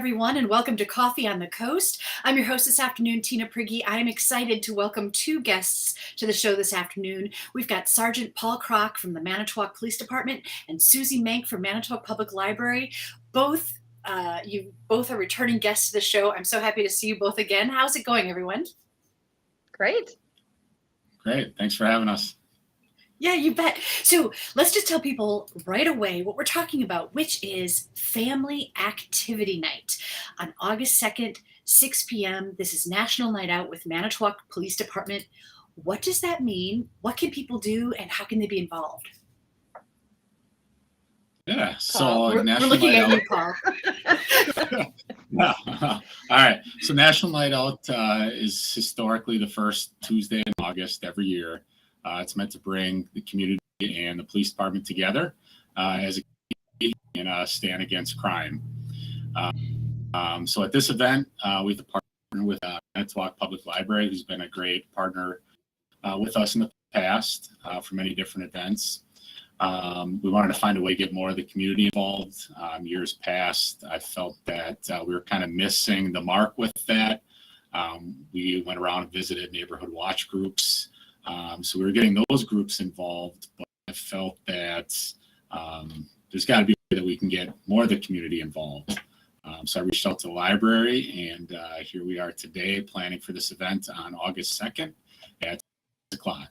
everyone, and welcome to Coffee on the Coast. I'm your host this afternoon, Tina Prigge. I am excited to welcome two guests to the show this afternoon. We've got Sergeant Paul Krock from the Manitowoc Police Department and Susie Menk from Manitowoc Public Library. You both are returning guests to the show. I'm so happy to see you both again. How's it going, everyone? Great. Great. Thanks for having us. Yeah, you bet. So let's just tell people right away what we're talking about, which is Family Activity Night on August 2nd, 6 p.m. This is National Night Out with Manitowoc Police Department. What does that mean? What can people do, and how can they be involved? Yeah, so we're looking at you, Paul. All right. So National Night Out is historically the first Tuesday in August every year. It's meant to bring the community and the police department together as a community and stand against crime. So at this event, we've partnered with Manitowoc Public Library, who's been a great partner with us in the past for many different events. We wanted to find a way to get more of the community involved. Years past, I felt that we were kind of missing the mark with that. We went around and visited neighborhood watch groups. So we were getting those groups involved, but I felt that there's got to be a way that we can get more of the community involved. So I reached out to the library, and here we are today planning for this event on August 2nd at 6 o'clock.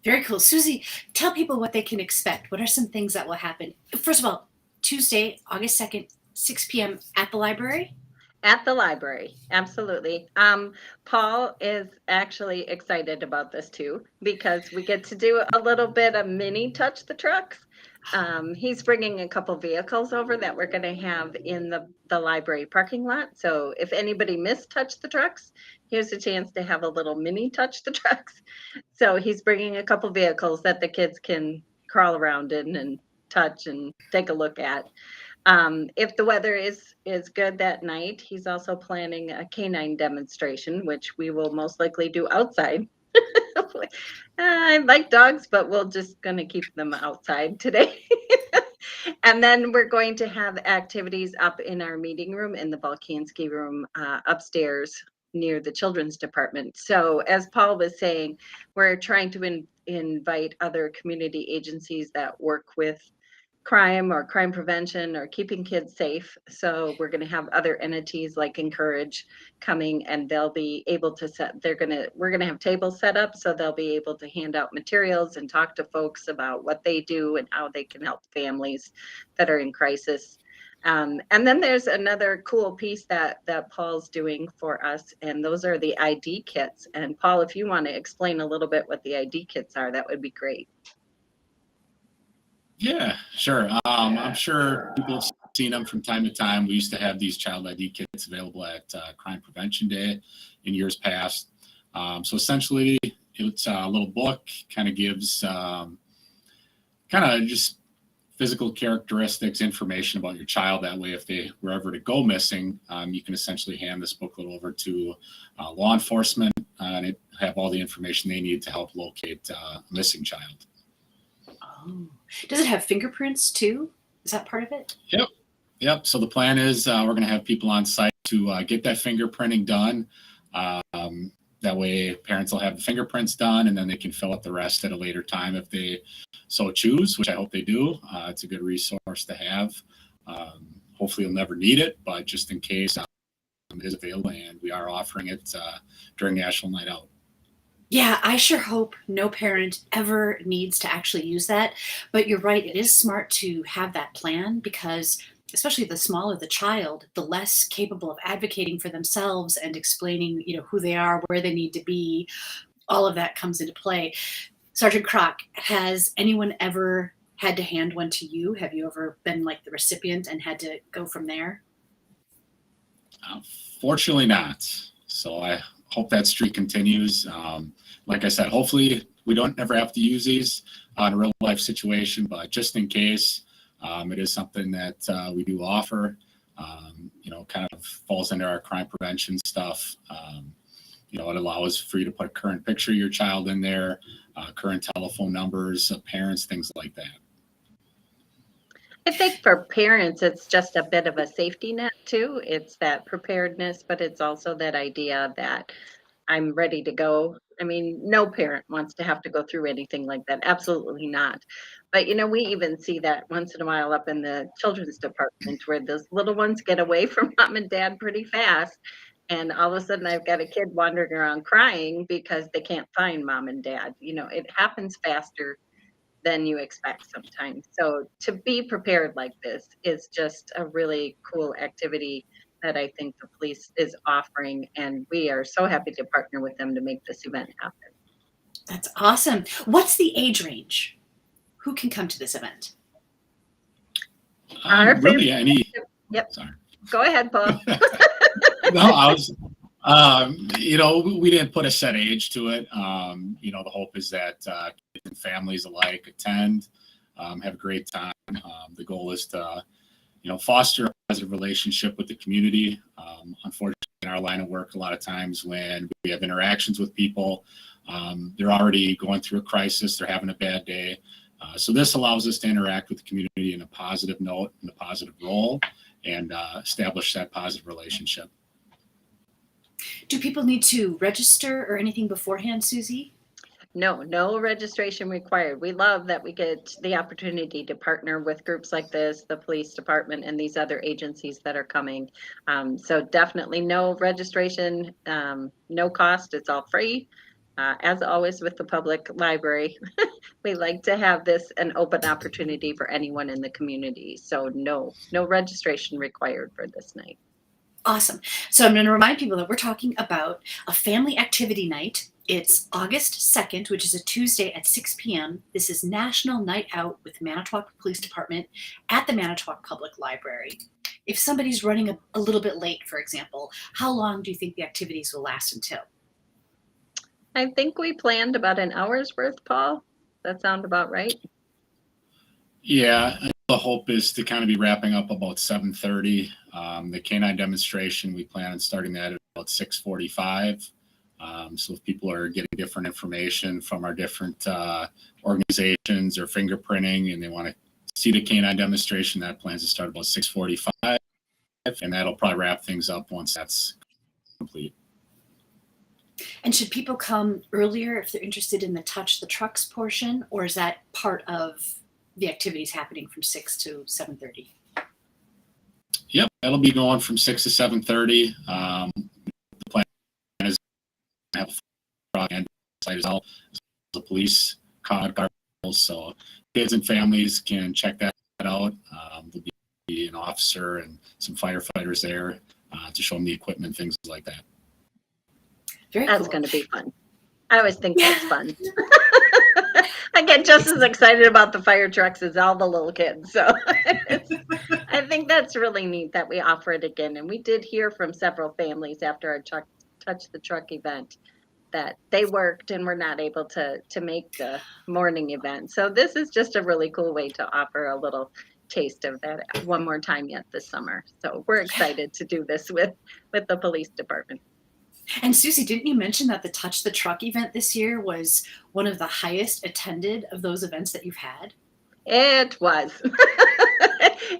Very cool. Susie, tell people what they can expect. What are some things that will happen? First of all, Tuesday, August 2nd, 6 p.m. at the library? At the library, absolutely. Paul is actually excited about this too, because we get to do a little bit of mini touch the trucks. He's bringing a couple vehicles over that we're going to have in the library parking lot. So if anybody missed touch the trucks, here's a chance to have a little mini touch the trucks. So he's bringing a couple vehicles that the kids can crawl around in and touch and take a look at. If the weather is good that night, he's also planning a canine demonstration, which we will most likely do outside. I like dogs, but we're just going to keep them outside today. And then we're going to have activities up in our meeting room in the Balkanski room upstairs near the children's department. So as Paul was saying, we're trying to invite other community agencies that work with crime or crime prevention or keeping kids safe. So we're going to have other entities like Encourage coming, and they'll be able to we're going to have tables set up, so they'll be able to hand out materials and talk to folks about what they do and how they can help families that are in crisis. And then there's another cool piece that Paul's doing for us, and those are the ID kits. And Paul, if you want to explain a little bit what the ID kits are, that would be great. Yeah, sure. I'm sure people have seen them from time to time. We used to have these child ID kits available at Crime Prevention Day in years past. So essentially, it's a little book, kind of gives kind of just physical characteristics, information about your child. That way, if they were ever to go missing, you can essentially hand this booklet over to law enforcement and it have all the information they need to help locate a missing child. Oh, does it have fingerprints too? Is that part of it? Yep. So the plan is we're going to have people on site to get that fingerprinting done. That way parents will have the fingerprints done, and then they can fill out the rest at a later time if they so choose, which I hope they do. It's a good resource to have. Hopefully you'll never need it, but just in case it is available, and we are offering it during National Night Out. Yeah, I sure hope no parent ever needs to actually use that. But you're right, it is smart to have that plan, because especially the smaller the child, the less capable of advocating for themselves and explaining, who they are, where they need to be. All of that comes into play. Sergeant Krock, has anyone ever had to hand one to you? Have you ever been like the recipient and had to go from there? Fortunately not. So I hope that streak continues. Like I said, hopefully we don't ever have to use these in a real life situation, but just in case, it is something that we do offer. Kind of falls under our crime prevention stuff. It allows for you to put a current picture of your child in there, current telephone numbers of parents, things like that. I think for parents, it's just a bit of a safety net too. It's that preparedness, but it's also that idea that I'm ready to go. I mean, no parent wants to have to go through anything like that. Absolutely not. But we even see that once in a while up in the children's department where those little ones get away from mom and dad pretty fast. And all of a sudden, I've got a kid wandering around crying because they can't find mom and dad. It happens faster than you expect sometimes. So to be prepared like this is just a really cool activity that I think the police is offering, and we are so happy to partner with them to make this event happen. That's awesome. What's the age range? Who can come to this event? Really, any. Yep. Sorry. Go ahead, Paul. No, I was. We didn't put a set age to it. The hope is that kids and families alike attend, have a great time. The goal is to, foster a positive relationship with the community. Unfortunately, in our line of work, a lot of times when we have interactions with people, they're already going through a crisis, they're having a bad day. So this allows us to interact with the community in a positive note, in a positive role, and establish that positive relationship. Do people need to register or anything beforehand, Susie? No registration required. We love that we get the opportunity to partner with groups like this, the police department, and these other agencies that are coming. So definitely no registration, no cost. It's all free. As always with the public library, we like to have this an open opportunity for anyone in the community. So no registration required for this night. Awesome. So I'm going to remind people that we're talking about a family activity night. It's August 2nd, which is a Tuesday at 6 p.m. This is National Night Out with Manitowoc Police Department at the Manitowoc Public Library. If somebody's running a little bit late, for example, how long do you think the activities will last until? I think we planned about an hour's worth, Paul. That sound about right? Yeah, the hope is to kind of be wrapping up about 7:30. The canine demonstration, we plan on starting that at about 6:45. So if people are getting different information from our different organizations or fingerprinting and they want to see the canine demonstration, that plans to start about 6:45. And that'll probably wrap things up once that's complete. And should people come earlier if they're interested in the Touch the Trucks portion, or is that part of the activities happening from 6 to 7:30? Yep, that'll be going from 6 to 7:30. The plan is to have a truck and site as well as a police car, so kids and families can check that out. There'll be an officer and some firefighters there to show them the equipment, things like that. That's going to be fun. I always think that's fun. I get just as excited about the fire trucks as all the little kids. So I think that's really neat that we offer it again. And we did hear from several families after our Touch the Truck event that they worked and were not able to make the morning event. So this is just a really cool way to offer a little taste of that one more time yet this summer. So we're excited to do this with the police department. And Susie, didn't you mention that the Touch the Truck event this year was one of the highest attended of those events that you've had? It was.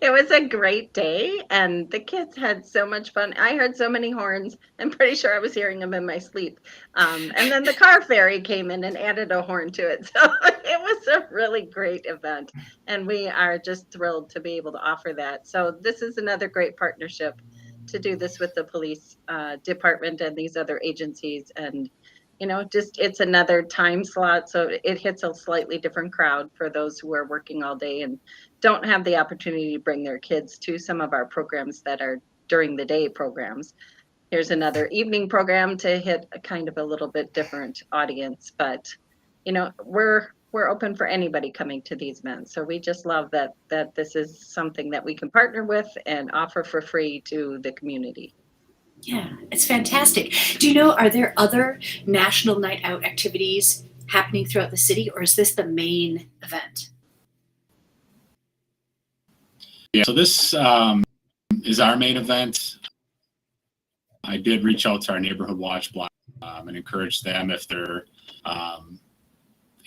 It was a great day, and the kids had so much fun. I heard so many horns. I'm pretty sure I was hearing them in my sleep. And then the car ferry came in and added a horn to it. So it was a really great event, and we are just thrilled to be able to offer that. So this is another great partnership to do this with the police department and these other agencies. And, just it's another time slot. So it hits a slightly different crowd for those who are working all day and don't have the opportunity to bring their kids to some of our programs that are during the day programs. Here's another evening program to hit a kind of a little bit different audience, but, we're open for anybody coming to these events. So we just love that this is something that we can partner with and offer for free to the community. Yeah, it's fantastic. Do you know, are there other National Night Out activities happening throughout the city, or is this the main event? Yeah, so this is our main event. I did reach out to our neighborhood watch block and encourage them if they're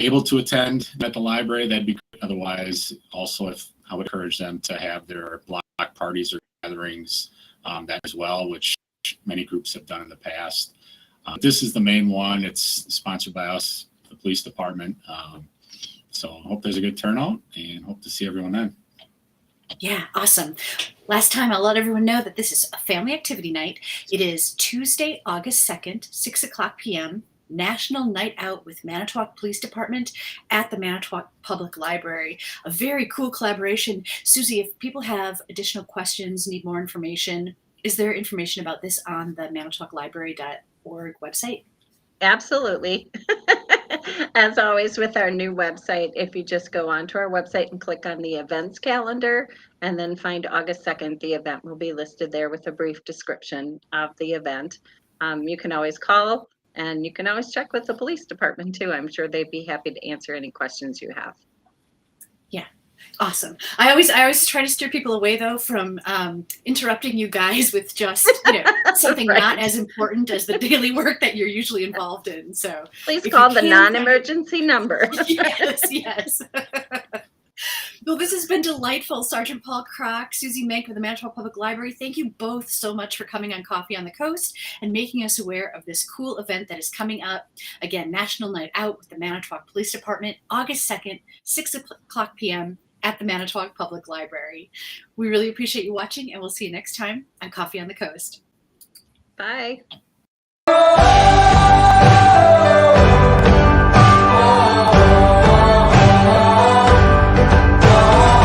able to attend at the library, that'd be great. Otherwise, also if I would encourage them to have their block parties or gatherings that as well, which many groups have done in the past. This is the main one. It's sponsored by us, the police department. So I hope there's a good turnout and hope to see everyone then. Yeah, awesome. Last time, I'll let everyone know that this is a family activity night. It is Tuesday, August 2nd, 6 o'clock p.m., National Night Out with Manitowoc Police Department at the Manitowoc Public Library. A very cool collaboration. Susie, if people have additional questions, need more information, is there information about this on the manitowoclibrary.org website? Absolutely. As always with our new website, if you just go onto our website and click on the events calendar and then find August 2nd, the event will be listed there with a brief description of the event. You can always call and you can always check with the police department too. I'm sure they'd be happy to answer any questions you have. Yeah. Awesome. I always try to steer people away though from interrupting you guys with just something Right. not as important as the daily work that you're usually involved in. So Please if call you the can, non-emergency number. yes. Well, this has been delightful. Sergeant Paul Krock, Susie Menk with the Manitowoc Public Library. Thank you both so much for coming on Coffee on the Coast and making us aware of this cool event that is coming up. Again, National Night Out with the Manitowoc Police Department, August 2nd, 6 o'clock p.m. at the Manitowoc Public Library. We really appreciate you watching, and we'll see you next time on Coffee on the Coast. Bye.